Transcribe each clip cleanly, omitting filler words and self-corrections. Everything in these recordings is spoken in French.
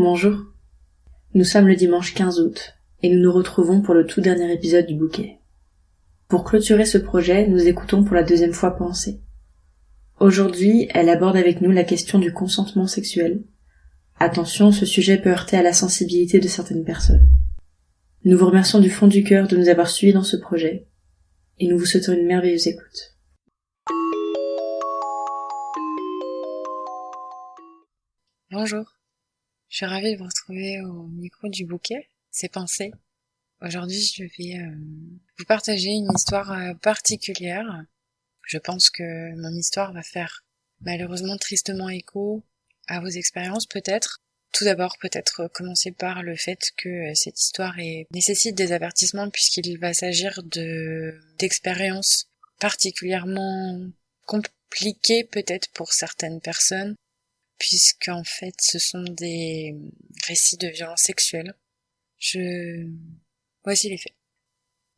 Bonjour, nous sommes le dimanche 15 août et nous nous retrouvons pour le tout dernier épisode du bouquet. Pour clôturer ce projet, nous écoutons pour la deuxième fois Pensée. Aujourd'hui, elle aborde avec nous la question du consentement sexuel. Attention, ce sujet peut heurter à la sensibilité de certaines personnes. Nous vous remercions du fond du cœur de nous avoir suivis dans ce projet et nous vous souhaitons une merveilleuse écoute. Bonjour, je suis ravie de vous retrouver au micro du bouquet, c'est Pensée. Aujourd'hui, je vais vous partager une histoire particulière. Je pense que mon histoire va faire malheureusement tristement écho à vos expériences peut-être. Tout d'abord, peut-être commencer par le fait que cette histoire nécessite des avertissements puisqu'il va s'agir d'expériences particulièrement compliquées peut-être pour certaines personnes, puisqu'en fait ce sont des récits de violences sexuelles. Voici les faits.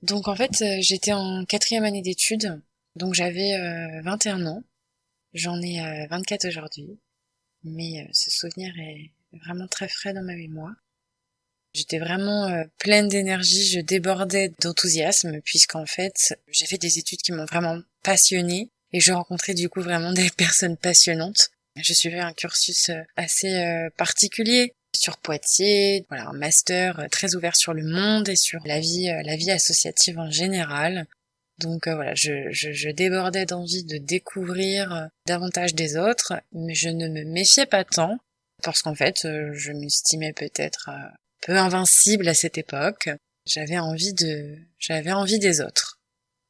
Donc en fait j'étais en 4e année d'études, donc j'avais 21 ans, j'en ai 24 aujourd'hui, mais ce souvenir est vraiment très frais dans ma mémoire. J'étais vraiment pleine d'énergie, je débordais d'enthousiasme, puisqu'en fait j'ai fait des études qui m'ont vraiment passionnée, et je rencontrais du coup vraiment des personnes passionnantes. Je suivais un cursus assez particulier sur Poitiers, voilà, un master très ouvert sur le monde et sur la vie associative en général. Donc voilà, je débordais d'envie de découvrir davantage des autres, mais je ne me méfiais pas tant, parce qu'en fait, je m'estimais peut-être peu invincible à cette époque. J'avais envie des autres.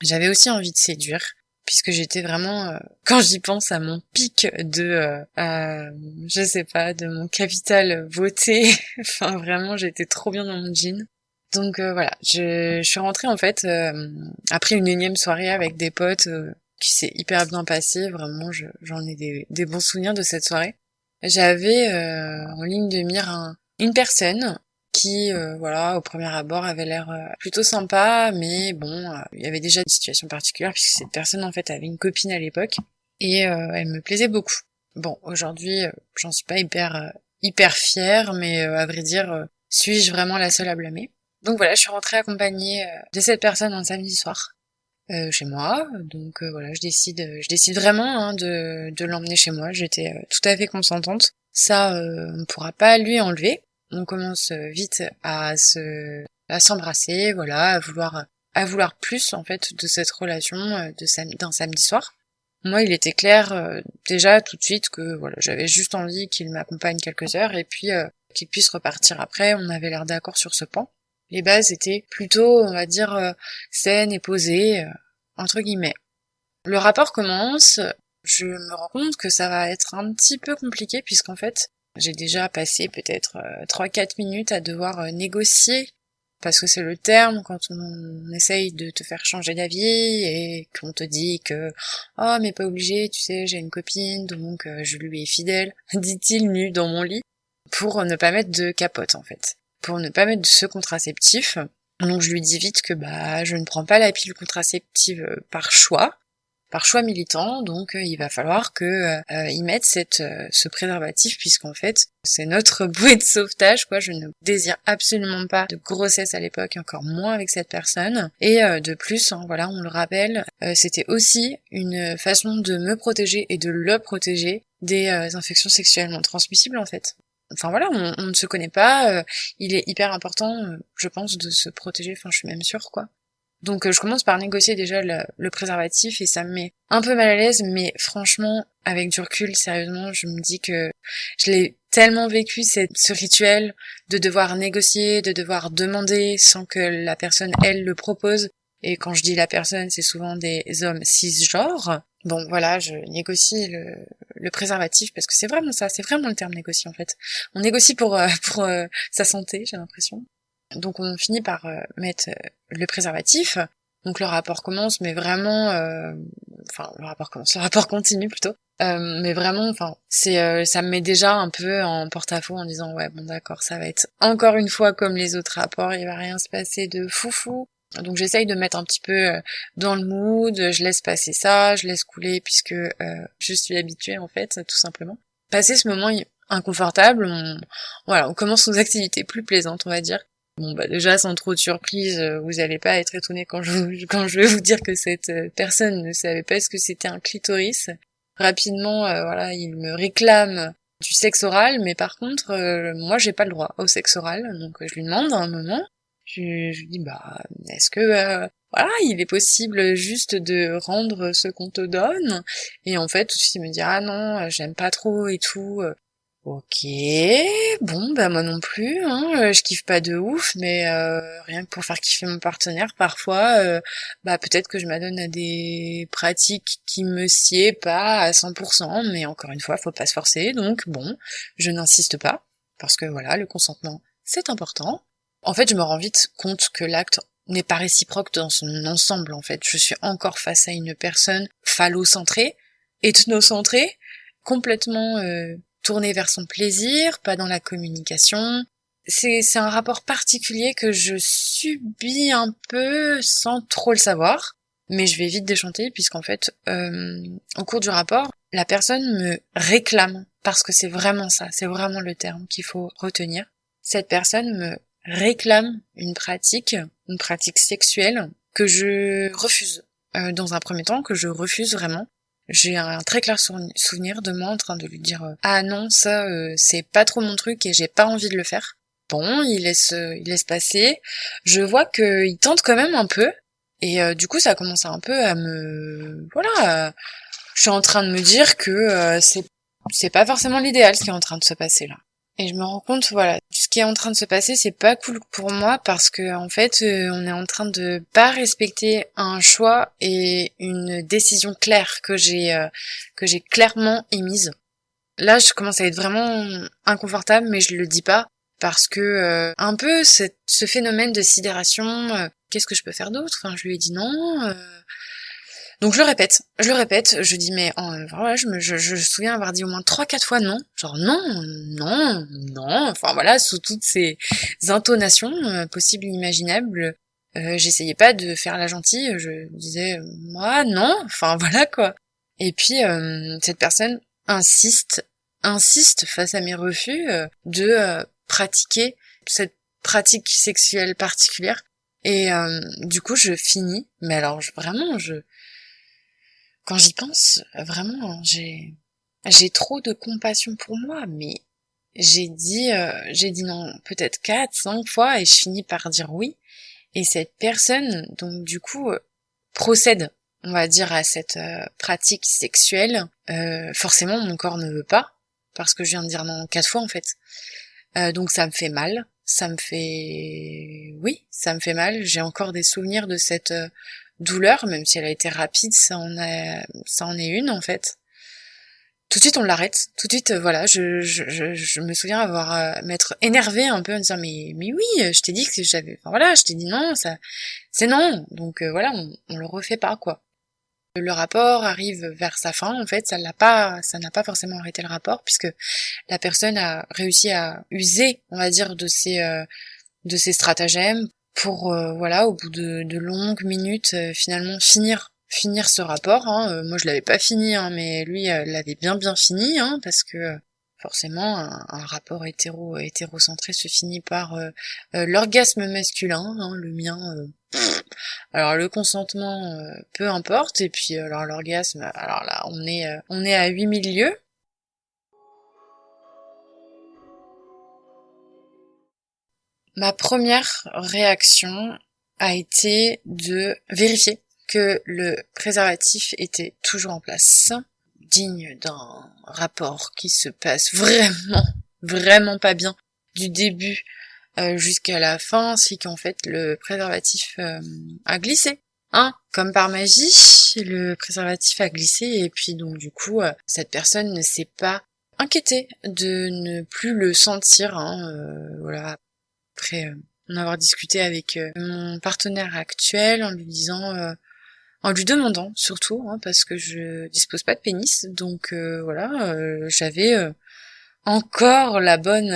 J'avais aussi envie de séduire, puisque j'étais vraiment, quand j'y pense, à mon pic je sais pas, de mon capital beauté. Enfin, vraiment, j'étais trop bien dans mon jean. Donc voilà, je suis rentrée en fait après une énième soirée avec des potes qui s'est hyper bien passée. Vraiment, j'en ai des bons souvenirs de cette soirée. J'avais en ligne de mire une personne qui, voilà, au premier abord avait l'air plutôt sympa, mais bon, il y avait déjà une situation particulière puisque cette personne en fait avait une copine à l'époque et elle me plaisait beaucoup. Bon, aujourd'hui, j'en suis pas hyper fière, mais à vrai dire, suis-je vraiment la seule à blâmer? Donc voilà, je suis rentrée accompagnée de cette personne un samedi soir chez moi. Donc voilà, je décide vraiment de l'emmener chez moi. J'étais tout à fait consentante. Ça, on ne pourra pas lui enlever. On commence vite à s'embrasser, voilà, à vouloir plus en fait de cette relation d'un samedi soir. Moi, il était clair déjà tout de suite que voilà, j'avais juste envie qu'il m'accompagne quelques heures et puis qu'il puisse repartir après. On avait l'air d'accord sur ce point. Les bases étaient plutôt, on va dire, saines et posées, entre guillemets. Le rapport commence, je me rends compte que ça va être un petit peu compliqué puisqu'en fait, j'ai déjà passé peut-être 3-4 minutes à devoir négocier, parce que c'est le terme quand on essaye de te faire changer d'avis et qu'on te dit que « Oh, mais pas obligé, tu sais, j'ai une copine, donc je lui ai fidèle », dit-il nu dans mon lit, pour ne pas mettre de capote en fait. Pour ne pas mettre de ce contraceptif. Donc je lui dis vite que je ne prends pas la pilule contraceptive par choix militant, donc il va falloir que il mette ce préservatif, puisqu'en fait c'est notre bouée de sauvetage, quoi. Je ne désire absolument pas de grossesse à l'époque, encore moins avec cette personne. Et de plus, voilà, on le rappelle, c'était aussi une façon de me protéger et de le protéger des infections sexuellement transmissibles en fait. Enfin voilà, on ne se connaît pas, il est hyper important, je pense, de se protéger, enfin je suis même sûre, quoi. Donc je commence par négocier déjà le préservatif et ça me met un peu mal à l'aise, mais franchement, avec du recul, sérieusement, je me dis que je l'ai tellement vécu ce rituel de devoir négocier, de devoir demander sans que la personne, elle, le propose. Et quand je dis la personne, c'est souvent des hommes cisgenres. Bon voilà, je négocie le préservatif parce que c'est vraiment ça, c'est vraiment le terme négocier en fait. On négocie pour sa santé, j'ai l'impression. Donc on finit par mettre le préservatif. Donc le rapport commence, mais vraiment, le rapport continue plutôt. Mais vraiment, enfin, ça me met déjà un peu en porte-à-faux en disant ouais bon d'accord, ça va être encore une fois comme les autres rapports, il va rien se passer de foufou. Donc j'essaye de mettre un petit peu dans le mood, je laisse passer ça, je laisse couler puisque je suis habituée en fait, tout simplement. Passer ce moment inconfortable, on commence nos activités plus plaisantes, on va dire. Bon, déjà, sans trop de surprise, vous allez pas être étonnés quand je vais vous dire que cette personne ne savait pas ce que c'était un clitoris. Rapidement, il me réclame du sexe oral, mais par contre, moi, j'ai pas le droit au sexe oral, donc je lui demande à un moment, je lui dis, est-ce que, il est possible juste de rendre ce qu'on te donne? Et en fait, tout de suite, il me dit, ah non, j'aime pas trop et tout. Ok, bon, moi non plus, hein, je kiffe pas de ouf, mais rien que pour faire kiffer mon partenaire, parfois, peut-être que je m'adonne à des pratiques qui me sied pas à 100%, mais encore une fois, faut pas se forcer, donc bon, je n'insiste pas, parce que voilà, le consentement, c'est important. En fait, je me rends vite compte que l'acte n'est pas réciproque dans son ensemble, en fait. Je suis encore face à une personne phallocentrée, ethnocentrée, complètement tourné vers son plaisir, pas dans la communication. C'est un rapport particulier que je subis un peu sans trop le savoir, mais je vais vite déchanter puisqu'en fait, au cours du rapport, la personne me réclame, parce que c'est vraiment ça, c'est vraiment le terme qu'il faut retenir. Cette personne me réclame une pratique sexuelle que je refuse. Dans un premier temps, que je refuse vraiment. J'ai un très clair souvenir de moi en train de lui dire ah non, ça c'est pas trop mon truc et j'ai pas envie de le faire. Bon, il laisse passer. Je vois qu'il tente quand même un peu et du coup ça commence un peu à me je suis en train de me dire que c'est pas forcément l'idéal ce qui est en train de se passer là. Et je me rends compte, ce qui est en train de se passer, c'est pas cool pour moi parce que en fait, on est en train de pas respecter un choix et une décision claire que j'ai clairement émise. Là, je commence à être vraiment inconfortable, mais je le dis pas parce que un peu ce phénomène de sidération. Qu'est-ce que je peux faire d'autre? Enfin, je lui ai dit non. Donc je le répète, je dis mais je me souviens avoir dit au moins 3-4 fois non, genre non, non, non, enfin voilà, sous toutes ces intonations possibles et imaginables, j'essayais pas de faire la gentille, je disais moi non, enfin voilà quoi. Et puis cette personne insiste face à mes refus de pratiquer cette pratique sexuelle particulière. Et du coup je finis, mais alors quand j'y pense, vraiment, j'ai trop de compassion pour moi, mais j'ai dit non peut-être 4-5 fois et je finis par dire oui. Et cette personne, donc du coup, procède, on va dire, à cette pratique sexuelle. Forcément, mon corps ne veut pas, parce que je viens de dire non 4 fois en fait. Donc ça me fait mal. Ça me fait mal. J'ai encore des souvenirs de cette douleur, même si elle a été rapide, ça en est une en fait. Tout de suite on l'arrête. Tout de suite, je me souviens m'être énervée un peu en disant mais oui, je t'ai dit que je t'ai dit non, ça, c'est non. Donc on le refait pas quoi. Le rapport arrive vers sa fin, en fait, ça n'a pas forcément arrêté le rapport, puisque la personne a réussi à user, on va dire, de ses stratagèmes pour, au bout de longues minutes, finalement finir ce rapport. Moi, je l'avais pas fini, mais lui l'avait bien fini, parce que forcément, un rapport hétérocentré se finit par l'orgasme masculin, le mien. Alors le consentement, peu importe, et puis alors l'orgasme, alors là on est à 8000 lieues. Ma première réaction a été de vérifier que le préservatif était toujours en place, digne d'un rapport qui se passe vraiment pas bien du début jusqu'à la fin, c'est qu'en fait le préservatif a glissé. Comme par magie, le préservatif a glissé et puis donc du coup cette personne ne s'est pas inquiétée de ne plus le sentir. Après en avoir discuté avec mon partenaire actuel en lui disant, en lui demandant surtout, parce que je dispose pas de pénis, donc j'avais encore la bonne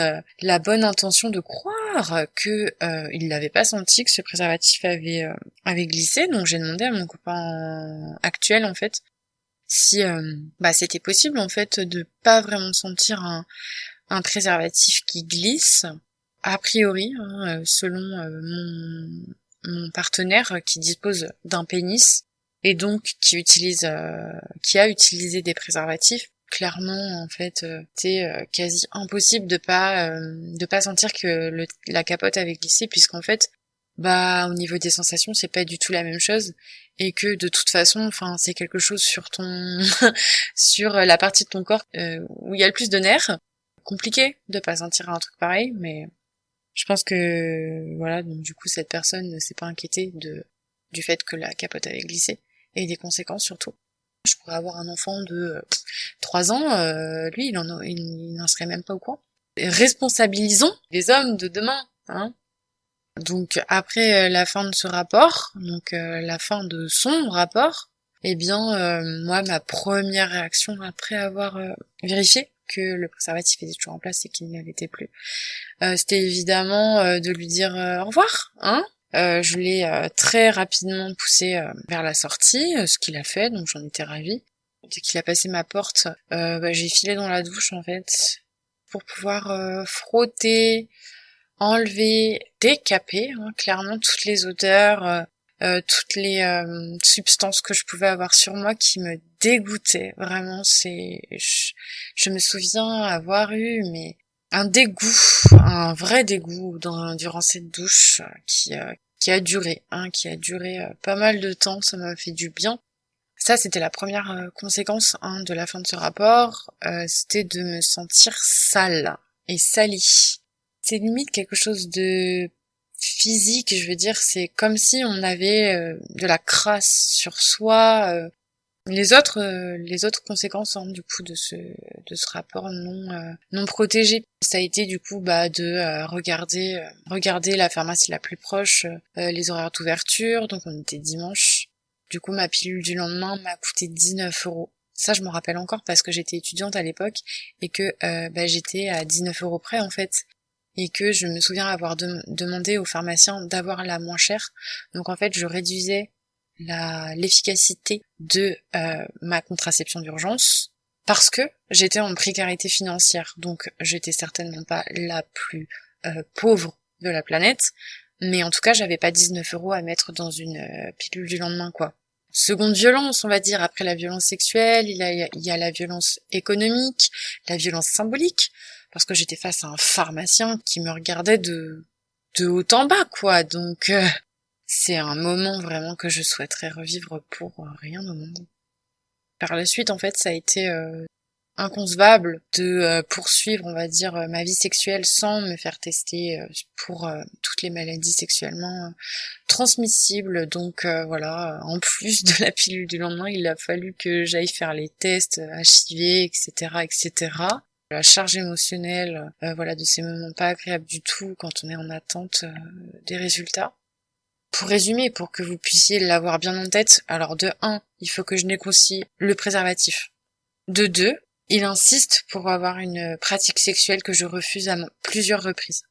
intention de croire que il l'avait pas senti, que ce préservatif avait glissé. Donc j'ai demandé à mon copain actuel en fait si c'était possible en fait de pas vraiment sentir un préservatif qui glisse, a priori, selon mon partenaire qui dispose d'un pénis et donc qui a utilisé des préservatifs. Clairement, en fait, c'est quasi impossible de pas sentir que la capote avait glissé, puisqu'en fait, au niveau des sensations, c'est pas du tout la même chose, et que de toute façon, enfin, c'est quelque chose sur ton, sur la partie de ton corps où il y a le plus de nerfs. Compliqué de pas sentir un truc pareil, mais je pense que voilà, donc du coup, cette personne ne s'est pas inquiétée du fait que la capote avait glissé et des conséquences surtout. Je pourrais avoir un enfant de 3 ans, lui, il n'en serait même pas au courant. Responsabilisons les hommes de demain, hein. Donc après la fin de ce rapport, donc la fin de son rapport, eh bien moi ma première réaction après avoir vérifié que le préservatif était toujours en place et qu'il ne l'était plus, c'était évidemment de lui dire au revoir, hein. Je l'ai très rapidement poussé vers la sortie, ce qu'il a fait, donc j'en étais ravie. Dès qu'il a passé ma porte, j'ai filé dans la douche en fait pour pouvoir frotter, enlever, décaper, hein, clairement toutes les odeurs, toutes les substances que je pouvais avoir sur moi qui me dégoûtaient. Vraiment, je me souviens avoir eu un dégoût, un vrai dégoût durant cette douche qui a duré, qui a duré pas mal de temps. Ça m'a fait du bien. Ça, c'était la première conséquence de la fin de ce rapport. C'était de me sentir sale et salie. C'est limite quelque chose de physique, je veux dire, c'est comme si on avait de la crasse sur soi. Les autres conséquences du coup de ce rapport non protégé, ça a été du coup de regarder la pharmacie la plus proche, les horaires d'ouverture. Donc on était dimanche. Du coup ma pilule du lendemain m'a coûté 19 €. Ça je m'en rappelle encore parce que j'étais étudiante à l'époque et que j'étais à 19 € près en fait. Et que je me souviens avoir demandé au pharmacien d'avoir la moins chère. Donc en fait, je réduisais l'efficacité de ma contraception d'urgence parce que j'étais en précarité financière. Donc j'étais certainement pas la plus pauvre de la planète, mais en tout cas, j'avais pas 19 € à mettre dans une pilule du lendemain, quoi. Seconde violence, on va dire, après la violence sexuelle, il y a la violence économique, la violence symbolique, parce que j'étais face à un pharmacien qui me regardait de haut en bas, quoi. Donc, c'est un moment vraiment que je souhaiterais revivre pour rien au monde. Par la suite, en fait, ça a été inconcevable de poursuivre, on va dire, ma vie sexuelle sans me faire tester pour toutes les maladies sexuellement transmissibles. Donc voilà, en plus de la pilule du lendemain, il a fallu que j'aille faire les tests HIV, etc., etc. La charge émotionnelle, de ces moments pas agréables du tout quand on est en attente des résultats. Pour résumer, pour que vous puissiez l'avoir bien en tête, alors de 1, il faut que je négocie le préservatif. De 2, il insiste pour avoir une pratique sexuelle que je refuse à plusieurs reprises.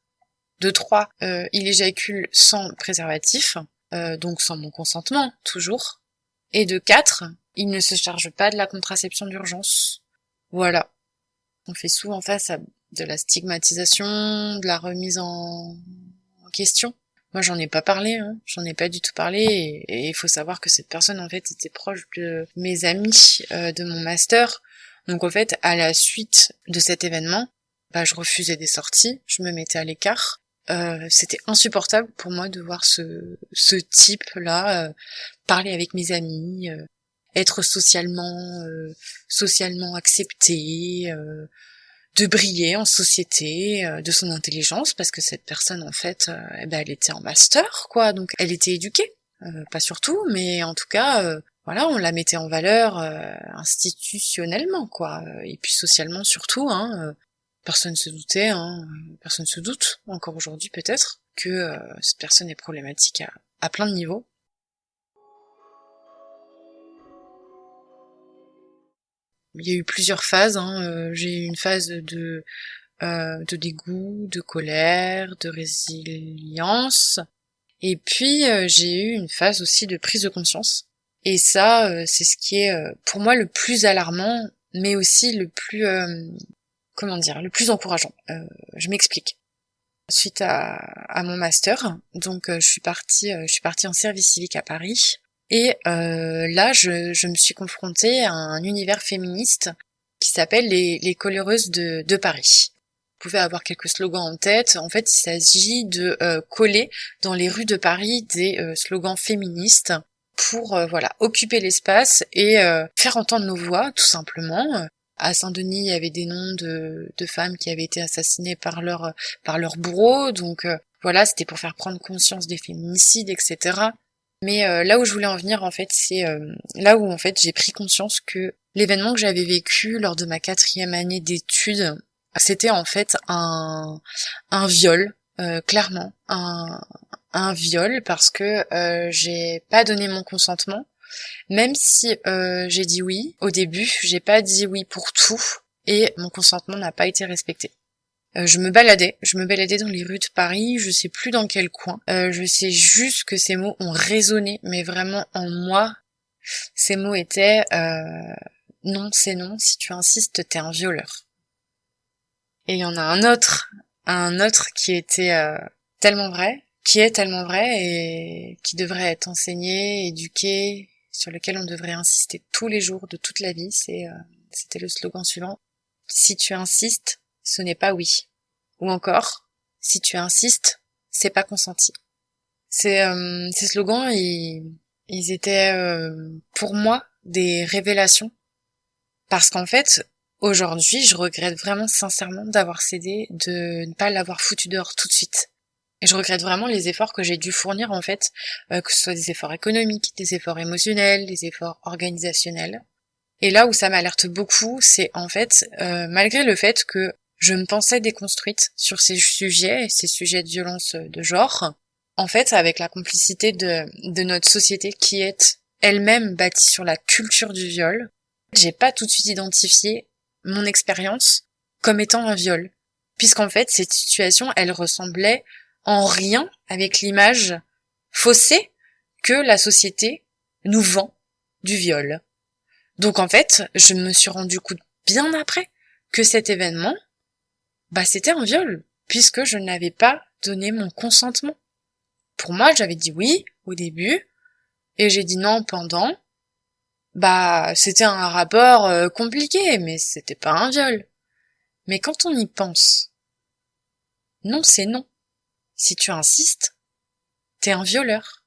De 3, il éjacule sans préservatif, donc sans mon consentement, toujours. Et de 4, il ne se charge pas de la contraception d'urgence. Voilà. On fait souvent face à de la stigmatisation, de la remise en question. Moi, j'en ai pas parlé, j'en ai pas du tout parlé, et il faut savoir que cette personne, en fait, était proche de mes amis de mon master. Donc, en fait, à la suite de cet événement, je refusais des sorties, je me mettais à l'écart. C'était insupportable pour moi de voir ce type-là parler avec mes amis, être socialement accepté, de briller en société, de son intelligence, parce que cette personne en fait, elle était en master, quoi, donc elle était éduquée, pas surtout, mais en tout cas, voilà, on la mettait en valeur institutionnellement, quoi, et puis socialement surtout, personne se doutait, personne se doute encore aujourd'hui peut-être que cette personne est problématique à plein de niveaux. Il y a eu plusieurs phases, j'ai eu une phase de dégoût, de colère, de résilience, et puis j'ai eu une phase aussi de prise de conscience. Et ça, c'est ce qui est pour moi le plus alarmant, mais aussi le plus le plus encourageant. Je m'explique. Suite à mon master, donc je suis partie en service civique à Paris. Et là, je me suis confrontée à un univers féministe qui s'appelle les collereuses de Paris. Vous pouvez avoir quelques slogans en tête. En fait, il s'agit de coller dans les rues de Paris des slogans féministes pour occuper l'espace et faire entendre nos voix, tout simplement. À Saint-Denis, il y avait des noms de femmes qui avaient été assassinées par leur bourreau, donc c'était pour faire prendre conscience des féminicides, etc. Mais là où je voulais en venir, en fait, c'est là où en fait j'ai pris conscience que l'événement que j'avais vécu lors de ma 4e année d'études, c'était en fait un viol, clairement un viol, parce que j'ai pas donné mon consentement. Même si j'ai dit oui au début, j'ai pas dit oui pour tout et mon consentement n'a pas été respecté. Je me baladais dans les rues de Paris, je sais plus dans quel coin. Je sais juste que ces mots ont résonné, mais vraiment en moi. Ces mots étaient non, c'est non, si tu insistes, t'es un violeur. Et il y en a un autre qui était tellement vrai, qui est tellement vrai et qui devrait être enseigné, éduqué, sur lequel on devrait insister tous les jours de toute la vie. C'était le slogan suivant: si tu insistes, ce n'est pas oui. Ou encore, si tu insistes, c'est pas consenti. Ces slogans, ils étaient pour moi des révélations, parce qu'en fait, aujourd'hui, je regrette vraiment sincèrement d'avoir cédé, de ne pas l'avoir foutu dehors tout de suite. Et je regrette vraiment les efforts que j'ai dû fournir, en fait, que ce soit des efforts économiques, des efforts émotionnels, des efforts organisationnels. Et là où ça m'alerte beaucoup, c'est en fait, malgré le fait que je me pensais déconstruite sur ces sujets de violence de genre, en fait, avec la complicité de notre société qui est elle-même bâtie sur la culture du viol, j'ai pas tout de suite identifié mon expérience comme étant un viol. Puisqu'en fait, cette situation, elle ressemblait en rien avec l'image faussée que la société nous vend du viol. Donc en fait, je me suis rendu compte bien après que cet événement, c'était un viol, puisque je n'avais pas donné mon consentement. Pour moi, j'avais dit oui au début, et j'ai dit non pendant. C'était un rapport compliqué, mais c'était pas un viol. Mais quand on y pense, non, c'est non. Si tu insistes, t'es un violeur.